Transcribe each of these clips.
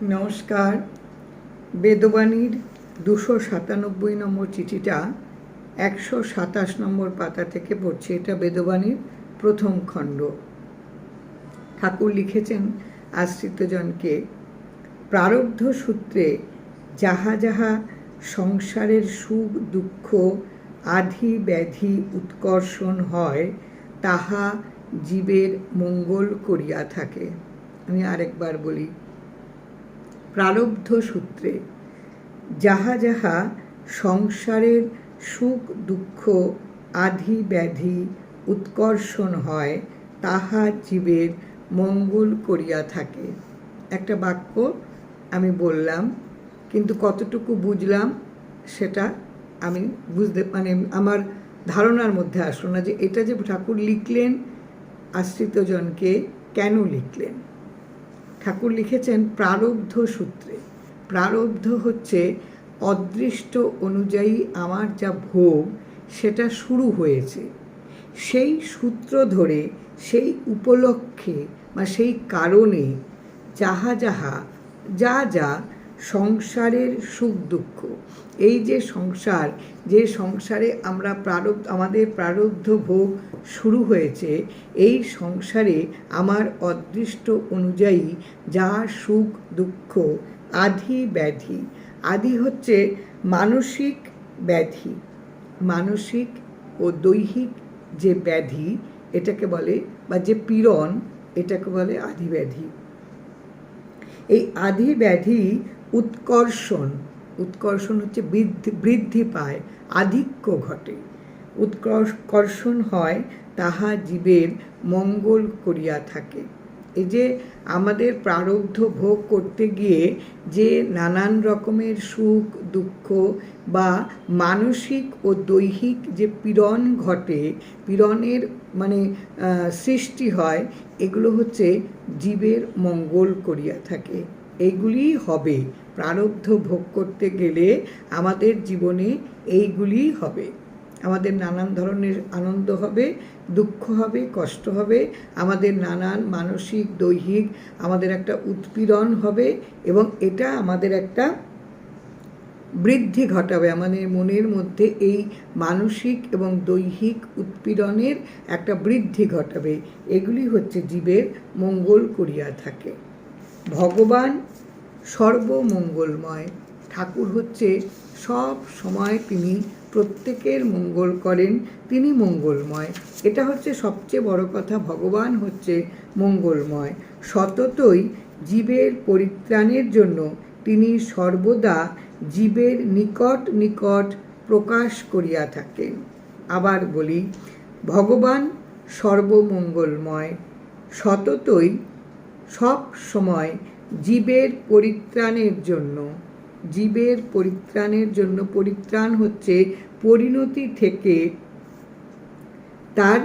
নমস্কার। বেদবাণীর 297 নম্বর চিঠিটা 127 নম্বর পাতা থেকে পড়ছে। এটা বেদবাণীর প্রথম খণ্ড। ঠাকুর লিখেছেন আশ্রিতজনকে, প্রারব্ধ সূত্রে যাহা যাহা সংসারের সুখ দুঃখ আধি ব্যাধি উৎকর্ষণ হয় তাহা জীবের মঙ্গল করিয়া থাকে। আমি আরেকবার বলি, প্রারব্ধ সূত্রে যাহা যাহা সংসারের সুখ দুঃখ আধি ব্যাধি উৎকর্ষণ হয় তাহা জীবের মঙ্গল করিয়া থাকে। একটা বাক্য আমি বললাম, কিন্তু কতটুকু বুঝলাম সেটা আমি আমার ধারণার মধ্যে আসলো না যে এটা যে ঠাকুর লিখলেন আশ্রিতজনকে কেন লিখলেন। ঠাকুর লিখেছেন প্রারব্ধ সূত্রে। প্রারব্ধ হচ্ছে অদৃষ্ট অনুযায়ী আমার যা ভোগ সেটা শুরু হয়েছে, সেই সূত্র ধরে সেই উপলক্ষে বা সেই কারণে যাহা যাহা যা যা সংসারের সুখ দুঃখ, এই যে সংসারে আমরা আমাদের প্রারব্ধ ভোগ শুরু হয়েছে, এই সংসারে আমার অদৃষ্ট অনুযায়ী যা সুখ দুঃখ আধি ব্যাধি, আদি হচ্ছে মানসিক ব্যাধি, মানসিক ও দৈহিক যে ব্যাধি এটাকে বলে, বা যে পীড়ন এটাকে বলে আধি ব্যাধি। এই আধি ব্যাধি উৎকর্ষণ হচ্ছে বৃদ্ধি পায়, আধিক্য ঘটে, উৎকর্ষণ হয়, তাহা জীবের মঙ্গল করিয়া থাকে। এই যে আমাদের প্রারব্ধ ভোগ করতে গিয়ে যে নানান রকমের সুখ দুঃখ বা মানসিক ও দৈহিক যে পীড়ন ঘটে, পীড়নের সৃষ্টি হয়, এগুলো হচ্ছে জীবের মঙ্গল করিয়া থাকে। এইগুলি হবে, প্রারব্ধ ভোগ করতে গেলে আমাদের জীবনে এইগুলি হবে। আমাদের নানান ধরনের আনন্দ হবে, দুঃখ হবে, কষ্ট হবে, আমাদের নানান মানসিক দৈহিক আমাদের একটা উৎপীড়ন হবে, এবং এটা আমাদের একটা বৃদ্ধি ঘটাবে। আমাদের মনের মধ্যে এই মানসিক এবং দৈহিক উৎপীড়নের একটা বৃদ্ধি ঘটাবে। এগুলি হচ্ছে জীবের মঙ্গল করিয়া থাকে। ভগবান সর্বমঙ্গলময়। ঠাকুর হচ্ছে সব সময় তিনি প্রত্যেকের মঙ্গল করেন, তিনি মঙ্গলময়। এটা হচ্ছে সবচেয়ে বড় কথা, ভগবান হচ্ছে মঙ্গলময়। সততই জীবের পরিত্রাণের জন্য তিনি সর্বদা জীবের নিকট নিকট প্রকাশ করিয়া থাকেন। আবার বলি, ভগবান সর্বমঙ্গলময়, সততই সব সময় জীবের পরিত্রাণের জন্য, পরিত্রাণ হচ্ছে পরিণতি থেকে তার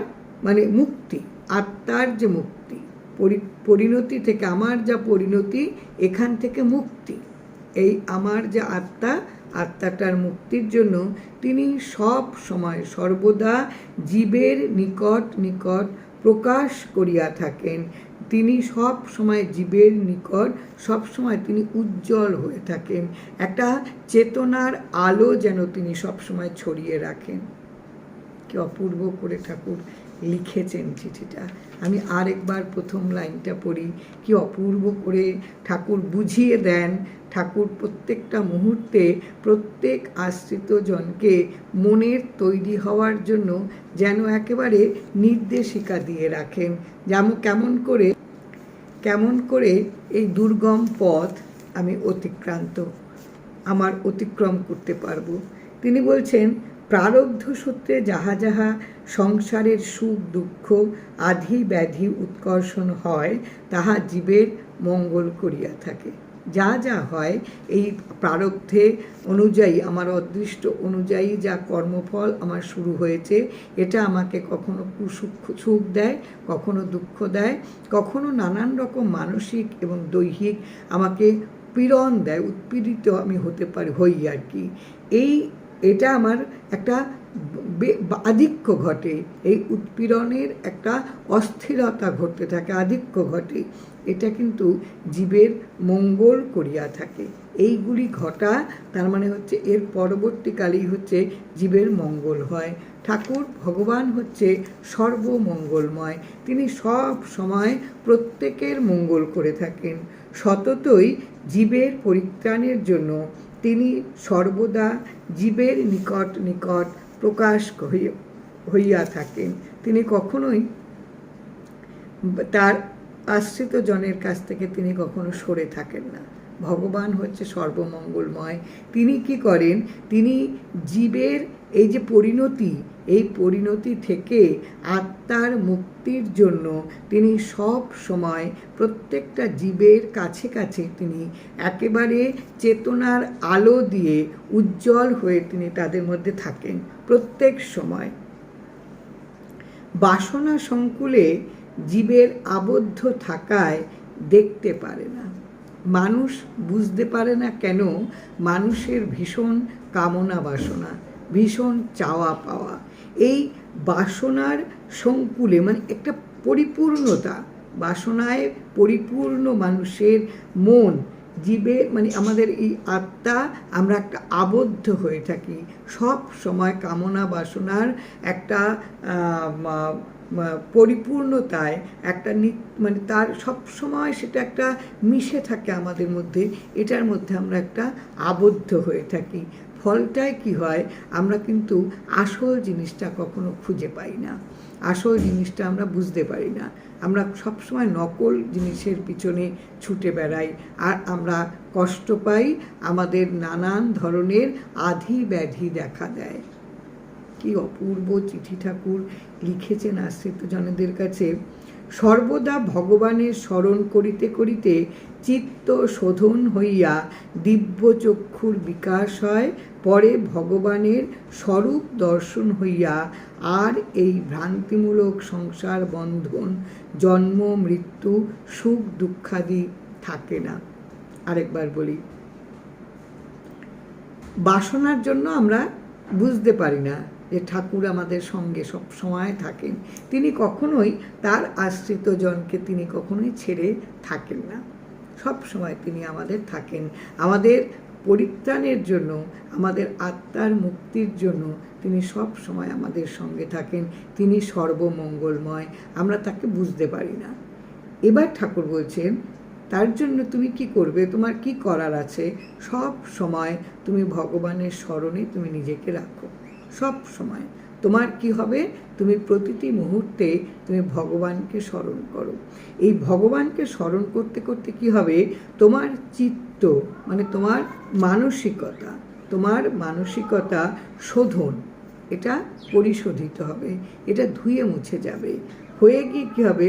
মুক্তি, আত্মার যে মুক্তি, পরিণতি থেকে আমার যা পরিণতি, এখান থেকে মুক্তি, এই আমার যে আত্মাটার মুক্তির জন্য তিনি সব সময় সর্বদা জীবের নিকট নিকট প্রকাশ করিয়া থাকেন। তিনি সব সময় জীবের নিকট, সব সময় তিনি উজ্জ্বল হয়ে থাকেন। একটা চেতনার আলো যেন তিনি সব সময় ছড়িয়ে রাখেন। কি অপূর্ব করে ঠাকুর লিখেছেন চিঠিটা। আমি আরেকবার প্রথম লাইনটা পড়ি, কি অপূর্ব করে ঠাকুর বুঝিয়ে দেন। ঠাকুর প্রত্যেকটা মুহূর্তে প্রত্যেক আশ্রিত জনকে মনের তৈরি হওয়ার জন্য যেন একেবারে নির্দেশিকা দিয়ে রাখেন, যেমন কেমন করে এই দুর্গম পথ আমি অতিক্রম করতে পারবো। তিনি বলছেন, প্রারব্ধ সূত্রে যাহা যাহা সংসারের সুখ দুঃখ আধি ব্যাধি উৎকর্ষণ হয় তাহা জীবের মঙ্গল করিয়া থাকে। যা যা হয় এই প্রারব্ধে অনুযায়ী, আমার অদৃষ্ট অনুযায়ী যা কর্মফল আমার শুরু হয়েছে, এটা আমাকে কখনো সুখ দেয়, কখনো দুঃখ দেয়, কখনো নানান রকম মানসিক এবং দৈহিক আমাকে পীড়ন দেয়, উৎপীড়িত আমি হই আর কি। এই এটা আমার একটা আধিক্য ঘটে, এই উৎপীড়নের একটা অস্থিরতা ঘটতে থাকে, আধিক্য ঘটে, এটা কিন্তু জীবের মঙ্গল করিয়া থাকে। এইগুলি ঘটা তার মানে হচ্ছে এর পরবর্তীকালেই হচ্ছে জীবের মঙ্গল হয়। ঠাকুর ভগবান হচ্ছে সর্বমঙ্গলময়, তিনি সব সময় প্রত্যেকের মঙ্গল করে থাকেন। সততই জীবের পরিত্রাণের জন্য তিনি সর্বদা জীবের নিকট নিকট প্রকাশ হইয়া থাকেন। তিনি কখনোই তার আশ্রিত জনের কাছ থেকে তিনি কখনো সরে থাকেন না। ভগবান হচ্ছে সর্বমঙ্গলময়। তিনি কি করেন, তিনি জীবের এই যে পরিণতি, এই পরিণতি থেকে আত্মার মুক্তির জন্য তিনি সব সময় প্রত্যেকটা জীবের কাছে কাছে তিনি একেবারে চেতনার আলো দিয়ে উজ্জ্বল হয়ে তিনি তাদের মধ্যে থাকেন প্রত্যেক সময়। বাসনা সংকুলে জীবের আবদ্ধ থাকায় দেখতে পারে না। মানুষ বুঝতে পারে না কেন? মানুষের ভীষণ কামনা বাসনা, ভীষণ চাওয়া পাওয়া, এই বাসনার সংকুলে মানে একটা পরিপূর্ণতা, বাসনায় পরিপূর্ণ মানুষের মন, জীবে মানে আমাদের এই আত্মা, আমরা একটা আবদ্ধ হয়ে থাকি সব সময় কামনা বাসনার একটা পরিপূর্ণতায়, একটা মানে তার সব সময় সেটা একটা মিশে থাকে আমাদের মধ্যে, এটার মধ্যে আমরা একটা আবদ্ধ হয়ে থাকি। ফলটায় কি হয়, আমরা কিন্তু আসল জিনিসটা কখনো খুঁজে পাই না, আসল জিনিসটা আমরা বুঝতে পারি না। আমরা সবসময় নকল জিনিসের পিছনে ছুটে বেড়াই, আর আমরা কষ্ট পাই, আমাদের নানান ধরনের আধি ব্যাধি দেখা দেয়। কি অপূর্ব চিঠি ঠাকুর লিখেছেন আশ্রিত জনদের কাছে। সর্বদা ভগবানের স্মরণ করিতে করিতে চিত্ত শোধন হইয়া দিব্য চক্ষুর বিকাশ হয়, পরে ভগবানের স্বরূপ দর্শন হইয়া আর এই ভ্রান্তিমূলক সংসার বন্ধন, জন্ম মৃত্যু, সুখ দুঃখাদি থাকে না। আরেকবার বলি, বাসনার জন্য আমরা বুঝতে পারি না যে ঠাকুর আমাদের সঙ্গে সব সময় থাকেন। তিনি কখনোই তার আশ্রিত জনকে তিনি কখনোই ছেড়ে থাকেন না, সব সময় তিনি আমাদের থাকেন। আমাদের পরিত্রাণের জন্য, আমাদের আত্মার মুক্তির জন্য তিনি সব সময় আমাদের সঙ্গে থাকেন। তিনি সর্বমঙ্গলময়, আমরা তাকে বুঝতে পারি না। এবার ঠাকুর বলছেন, তার জন্য তুমি কি করবে, তোমার কি করার আছে? সব সময় তুমি ভগবানের স্মরণে তুমি নিজেকে রাখো। সব সময় তোমার কি হবে, তুমি প্রতিটি মুহূর্তে তুমি ভগবানকে স্মরণ করো। এই ভগবানকে স্মরণ করতে করতে কি হবে, তোমার চিত্ত মানে তোমার মানসিকতা শোধন, এটা পরিশোধিত হবে, এটা ধুয়ে মুছে যাবে। হয়ে গিয়ে কী হবে,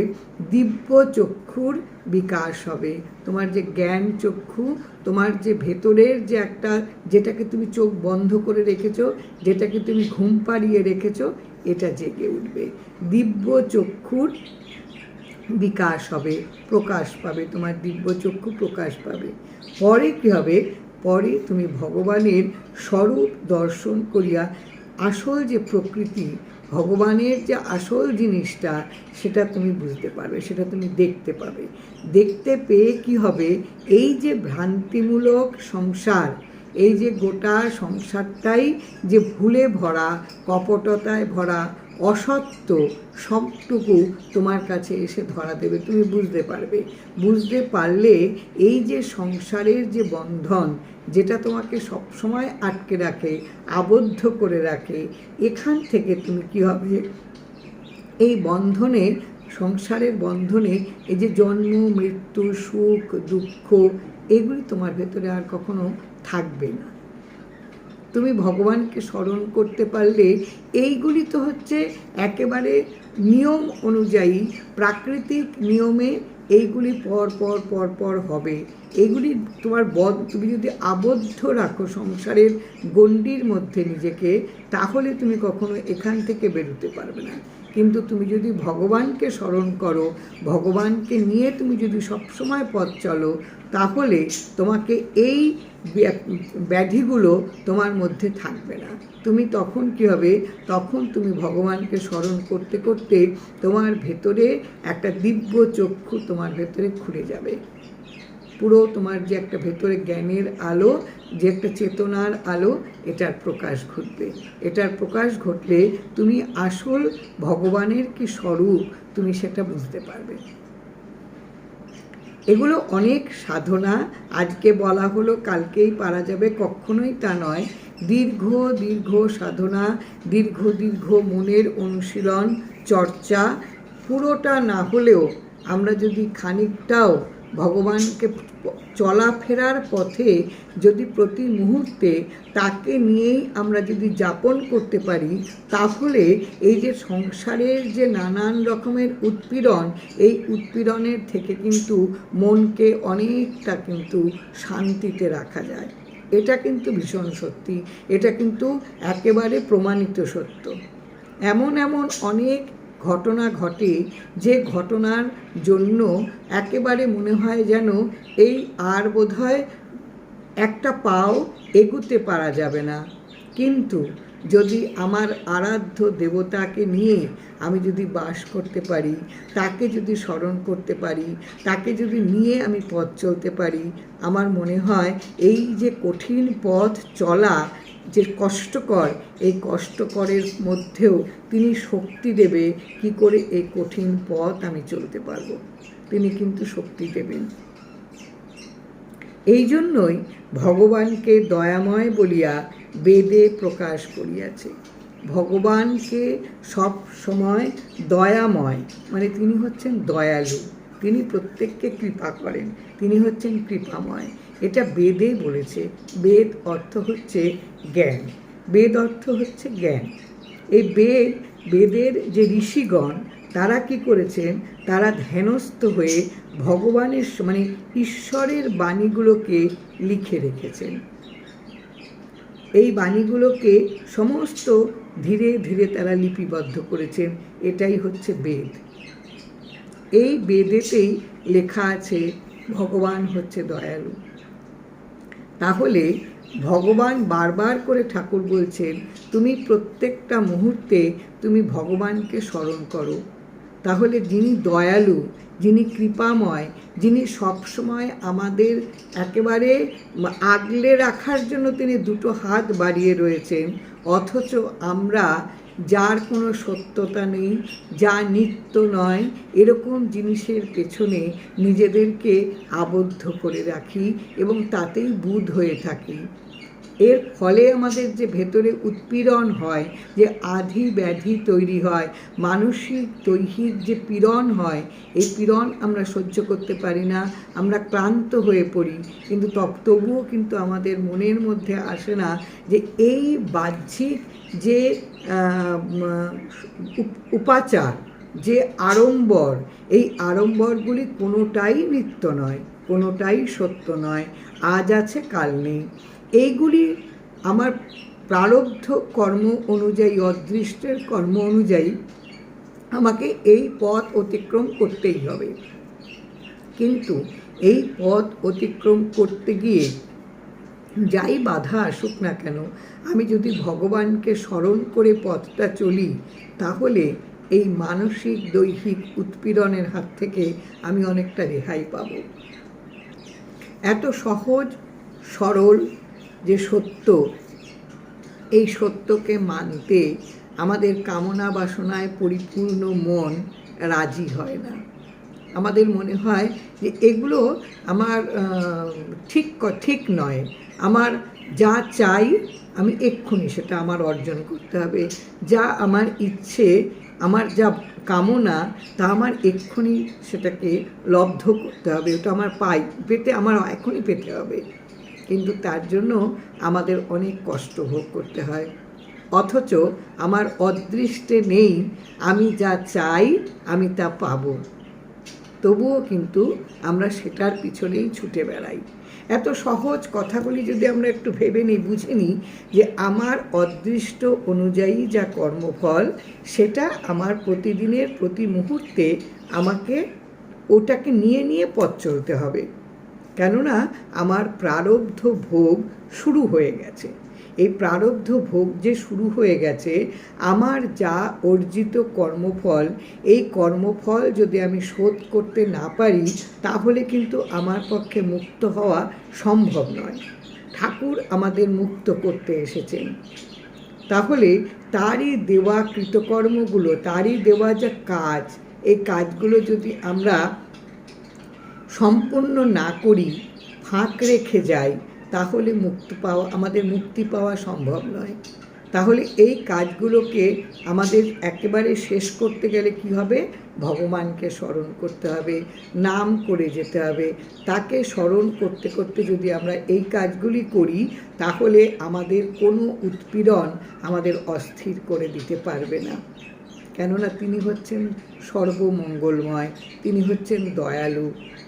দিব্য চক্ষুর বিকাশ হবে। তোমার যে জ্ঞান চক্ষু, তোমার যে ভেতরের যে একটা, যেটাকে তুমি চোখ বন্ধ করে রেখেছো, যেটাকে তুমি ঘুম পাড়িয়ে রেখেছো, এটা জেগে উঠবে। দিব্য চক্ষুর বিকাশ হবে, প্রকাশ পাবে, তোমার দিব্য চক্ষু প্রকাশ পাবে। পরে কী হবে, পরে তুমি ভগবানের স্বরূপ দর্শন করিয়া আসল যে প্রকৃতি, ভগবানের যে আসল জিনিসটা, সেটা তুমি বুঝতে পারবে, সেটা তুমি দেখতে পাবে। দেখতে পেয়ে কি হবে, এই যে ভ্রান্তিমূলক সংসার, এই যে গোটা সংসারটাই যে ভুলে ভরা, কপটতায় ভরা, অসত্য, সবটুকু তোমার কাছে এসে ধরা দেবে, তুমি বুঝতে পারবে। বুঝতে পারলে এই যে সংসারের যে বন্ধন, যেটা তোমাকে সবসময় আটকে রাখে, আবদ্ধ করে রাখে, এখান থেকে তুমি কি হবে, এই বন্ধনে, সংসারের বন্ধনে এই যে জন্ম মৃত্যু, সুখ দুঃখ, এগুলি তোমার ভেতরে আর কখনো থাকবে না। তুমি ভগবানকে স্মরণ করতে পারলে, এইগুলি তো হচ্ছে একেবারে নিয়ম অনুযায়ী, প্রাকৃতিক নিয়মে এইগুলি পর পর পর পর হবে। এগুলি তোমার তুমি যদি আবদ্ধ রাখো সংসারের গণ্ডির মধ্যে নিজেকে, তাহলে তুমি কখনো এখান থেকে বেরোতে পারবে না। কিন্তু তুমি যদি ভগবানকে স্মরণ করো, ভগবানকে নিয়ে তুমি যদি সবসময় পথ চলো, তাহলে তোমাকে এই ব্যাধিগুলো তোমার মধ্যে থাকবে না। তুমি তখন কী হবে, তখন তুমি ভগবানকে স্মরণ করতে করতে তোমার ভেতরে একটা দিব্য চক্ষু তোমার ভেতরে খুলে যাবে। পুরো তোমার যে একটা ভেতরে জ্ঞানের আলো, যে একটা চেতনার আলো, এটার প্রকাশ ঘটবে। এটার প্রকাশ ঘটলে তুমি আসল ভগবানের কি স্বরূপ তুমি সেটা বুঝতে পারবে। এগুলো অনেক সাধনা, আজকে বলা হলো কালকেই পারা যাবে, কখনোই তা নয়। দীর্ঘ দীর্ঘ সাধনা, দীর্ঘ দীর্ঘ মনের অনুশীলন, চর্চা, পুরোটা না হলেও আমরা যদি খানিকটাও ভগবানকে চলাফেরার পথে যদি প্রতি মুহূর্তে তাকে নিয়েই আমরা যদি যাপন করতে পারি, তাহলে এই যে সংসারের যে নানান রকমের উৎপীড়ন, এই উৎপীড়নের থেকে কিন্তু মনকে অনেকটা কিন্তু শান্তিতে রাখা যায়। এটা কিন্তু ভীষণ সত্যি, এটা কিন্তু একেবারে প্রমাণিত সত্য। এমন এমন অনেক ঘটনা ঘটে যে ঘটনার জন্য একেবারে মনে হয় যেন এই আর বোধহয় একটা পাও এগুতে পারা যাবে না। কিন্তু যদি আমার আরাধ্য দেবতাকে নিয়ে আমি যদি বাস করতে পারি, তাকে যদি স্মরণ করতে পারি, তাকে যদি নিয়ে আমি পথ চলতে পারি, আমার মনে হয় এই যে কঠিন পথ চলা যে কষ্টকর, এই কষ্টকরের মধ্যেও তিনি শক্তি দেবে কি করে এই কঠিন পথ আমি চলতে পারবো। তিনি কিন্তু শক্তি দেবেন। এই জন্যই ভগবানকে দয়াময় বলিয়া বেদে প্রকাশ করিয়াছে। ভগবানকে সব সময় দয়াময়, মানে তিনি হচ্ছেন দয়ালু, তিনি প্রত্যেককে কৃপা করেন, তিনি হচ্ছেন কৃপাময়। এটা বেদে বলেছে। বেদ অর্থ হচ্ছে জ্ঞান, বেদ অর্থ হচ্ছে জ্ঞান। এই বেদের যে ঋষিগণ তারা কি করেছেন, তারা ধ্যানস্থ হয়ে ভগবানের মানে ঈশ্বরের বাণীগুলোকে লিখে রেখেছেন। এই বাণীগুলোকে সমস্ত ধীরে ধীরে তারা লিপিবদ্ধ করেছেন। এটাই হচ্ছে বেদ। এই বেদেতেই লেখা আছে ভগবান হচ্ছে দয়ালু। তাহলে ভগবান বারবার করে ঠাকুর বলছেন, তুমি প্রত্যেকটা মুহূর্তে তুমি ভগবানকে স্মরণ করো। তাহলে যিনি দয়ালু, যিনি কৃপাময়, যিনি সবসময় আমাদের একেবারে আগলে রাখার জন্য তিনি দুটো হাত বাড়িয়ে রয়েছেন, অথচ আমরা যার কোনো সত্যতা নেই, যা নিত্য নয়, এরকম জিনিসের পেছনে নিজেদেরকে আবদ্ধ করে রাখি এবং তাতেই বুঁদ হয়ে থাকি। এর ফলে আমাদের যে ভেতরে উৎপীড়ন হয়, যে আধি ব্যাধি তৈরি হয়, মানসিক দৈহিক যে পীড়ন হয়, এই পীড়ন আমরা সহ্য করতে পারি না, আমরা ক্লান্ত হয়ে পড়ি। কিন্তু তবুও কিন্তু আমাদের মনের মধ্যে আসে না যে এই বাহ্যিক যে উপাচার, যে আড়ম্বর, এই আড়ম্বরগুলি কোনোটাই নিত্য নয়, কোনোটাই সত্য নয়, আজ আছে কাল নেই। এইগুলি আমার প্রারব্ধ কর্ম অনুযায়ী, অদৃষ্টের কর্ম অনুযায়ী আমাকে এই পথ অতিক্রম করতেই হবে। কিন্তু এই পথ অতিক্রম করতে গিয়ে যাই বাধা আসুক না কেন, আমি যদি ভগবানকে স্মরণ করে পথটা চলি, তাহলে এই মানসিক দৈহিক উৎপীড়নের হাত থেকে আমি অনেকটা রেহাই পাব। এত সহজ সরল যে সত্য, এই সত্যকে মানতে আমাদের কামনা বাসনায় পরিপূর্ণ মন রাজি হয় না। আমাদের মনে হয় যে এগুলো আমার ঠিক নয়, আমার যা চাই আমি এক্ষুনি সেটা আমার অর্জন করতে হবে, যা আমার ইচ্ছে, আমার যা কামনা, তা আমার এক্ষুনি সেটাকে লব্ধ করতে হবে, ওটা আমার আমার এখনই পেতে হবে। কিন্তু তার জন্য আমাদের অনেক কষ্ট ভোগ করতে হয়। অথচ আমার অদৃষ্টে নেই, আমি যা চাই আমি তা পাবো। তবুও কিন্তু আমরা সেটার পিছনেই ছুটে বেড়াই। এত সহজ কথাগুলি যদি আমরা একটু ভেবে নিই, বুঝে নিই যে আমার অদৃষ্ট অনুযায়ী যা কর্মফল, সেটা আমার প্রতিদিনের প্রতি মুহূর্তে আমাকে ওটাকে নিয়ে নিয়ে পথ চলতে হবে। কেননা আমার প্রারব্ধ ভোগ শুরু হয়ে গেছে। এই প্রারব্ধ ভোগ যে শুরু হয়ে গেছে, আমার যা অর্জিত কর্মফল, এই কর্মফল যদি আমি শোধ করতে না পারি, তাহলে কিন্তু আমার পক্ষে মুক্ত হওয়া সম্ভব নয়। ঠাকুর আমাদের মুক্ত করতে এসেছেন। তাহলে তারই দেওয়া কৃতকর্মগুলো, তারই দেওয়া যা কাজ, এই কাজগুলো যদি আমরা সম্পূর্ণ না করি, ফাঁক রেখে যাই, তাহলে আমাদের মুক্তি পাওয়া সম্ভব নয়। তাহলে এই কাজগুলোকে আমাদের একেবারে শেষ করতে গেলে কি হবে? ভগবানকে স্মরণ করতে হবে, নাম করে যেতে হবে। তাকে স্মরণ করতে করতে যদি আমরা এই কাজগুলি করি, তাহলে আমাদের কোনো উৎপীড়ন আমাদের অস্থির করে দিতে পারবে না। কেননা তিনি হচ্ছেন সর্বমঙ্গলময়, তিনি হচ্ছেন দয়ালু,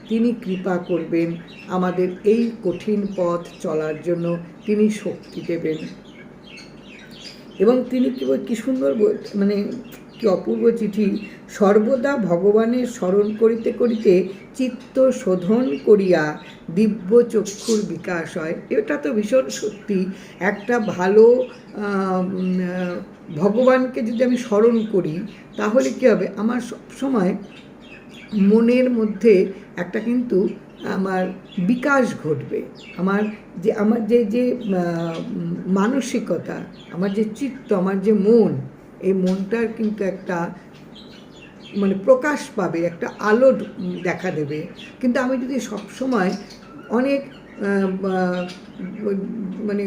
তিনি কৃপা করবেন, আমাদের এই কঠিন পথ চলার জন্য তিনি শক্তি দেবেন। এবং তিনি কি সুন্দর, মানে কি অপূর্ব চিঠি, সর্বদা ভগবানের স্মরণ করিতে করিতে চিত্ত শোধন করিয়া দিব্য চক্ষুর বিকাশ হয়। এটা তো ভীষণ সত্যি। একটা ভালো ভগবানকে যদি আমি স্মরণ করি, তাহলে কী হবে? আমার সবসময় মনের মধ্যে একটা কিন্তু আমার বিকাশ ঘটবে। আমার যে মানসিকতা, আমার যে চিত্ত, আমার যে মন, এই মনটার কিন্তু একটা মানে প্রকাশ পাবে, একটা আলো দেখা দেবে। কিন্তু আমি যদি সবসময় অনেক মানে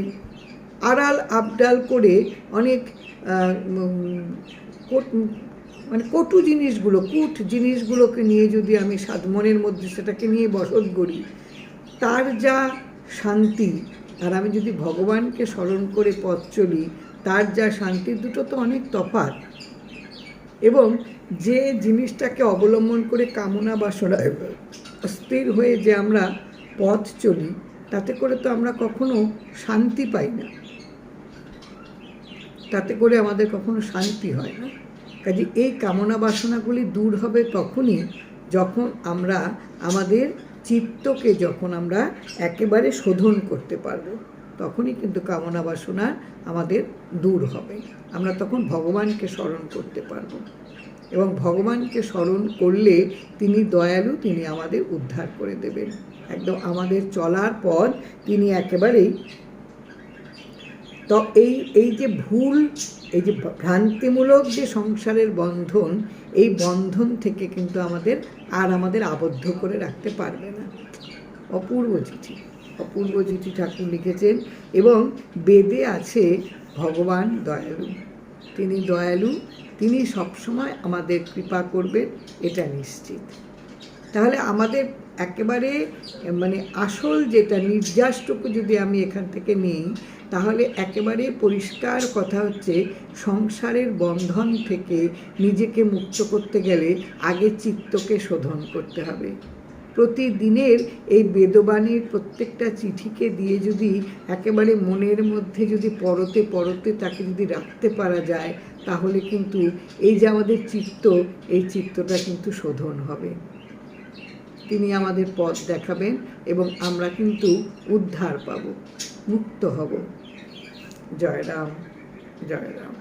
আড়াল আবডাল করে অনেক মানে কটু জিনিসগুলো, কূট জিনিসগুলোকে নিয়ে যদি আমি মনের মধ্যে সেটাকে নিয়ে বসত করি, তার যা শান্তি, আর আমি যদি ভগবানকে স্মরণ করে পথ চলি, তার যা শান্তি, দুটো তো অনেক তফাৎ। এবং যে জিনিসটাকে অবলম্বন করে কামনা বাসনায় স্থির হয়ে যে আমরা পথ চলি, তাতে করে তো আমরা কখনো শান্তি পাই না, তাতে করে আমাদের কখনো শান্তি হয় না। কাজে এই কামনা বাসনাগুলি দূর হবে তখনই, যখন আমরা আমাদের চিত্তকে যখন আমরা একেবারে শোধন করতে পারবো, তখনই কিন্তু কামনা বাসনা আমাদের দূর হবে। আমরা তখন ভগবানকে স্মরণ করতে পারবো, এবং ভগবানকে স্মরণ করলে তিনি দয়ালু, তিনি আমাদের উদ্ধার করে দেবেন। একদম আমাদের চলার পথ তিনি একেবারেই। তো এই যে ভুল, এই যে ভ্রান্তিমূলক যে সংসারের বন্ধন, এই বন্ধন থেকে কিন্তু আমাদের আবদ্ধ করে রাখতে পারবে না। অপূর্ব চিঠি ঠাকুর লিখেছেন। এবং বেদে আছে ভগবান দয়ালু, তিনি দয়ালু, তিনি সবসময় আমাদের কৃপা করবেন, এটা নিশ্চিত। তাহলে আমাদের একেবারে মানে আসল যেটা নির্যাসটুকু যদি আমি এখান থেকে নিই, তাহলে একেবারে পরিষ্কার কথা হচ্ছে, সংসারের বন্ধন থেকে নিজেকে মুক্ত করতে গেলে আগে চিত্তকে শোধন করতে হবে। প্রতিদিনের এই বেদবাণীর প্রত্যেকটা চিঠিকে দিয়ে যদি একেবারে মনের মধ্যে যদি পরতে পরতে তাকে যদি রাখতে পারা যায়, তাহলে কিন্তু এই যে আমাদের চিত্ত, এই চিত্তটা কিন্তু শোধন হবে। তিনি আমাদের পথ দেখাবেন এবং আমরা কিন্তু উদ্ধার পাব, মুক্ত হব। জয় রাম, জয় রাম।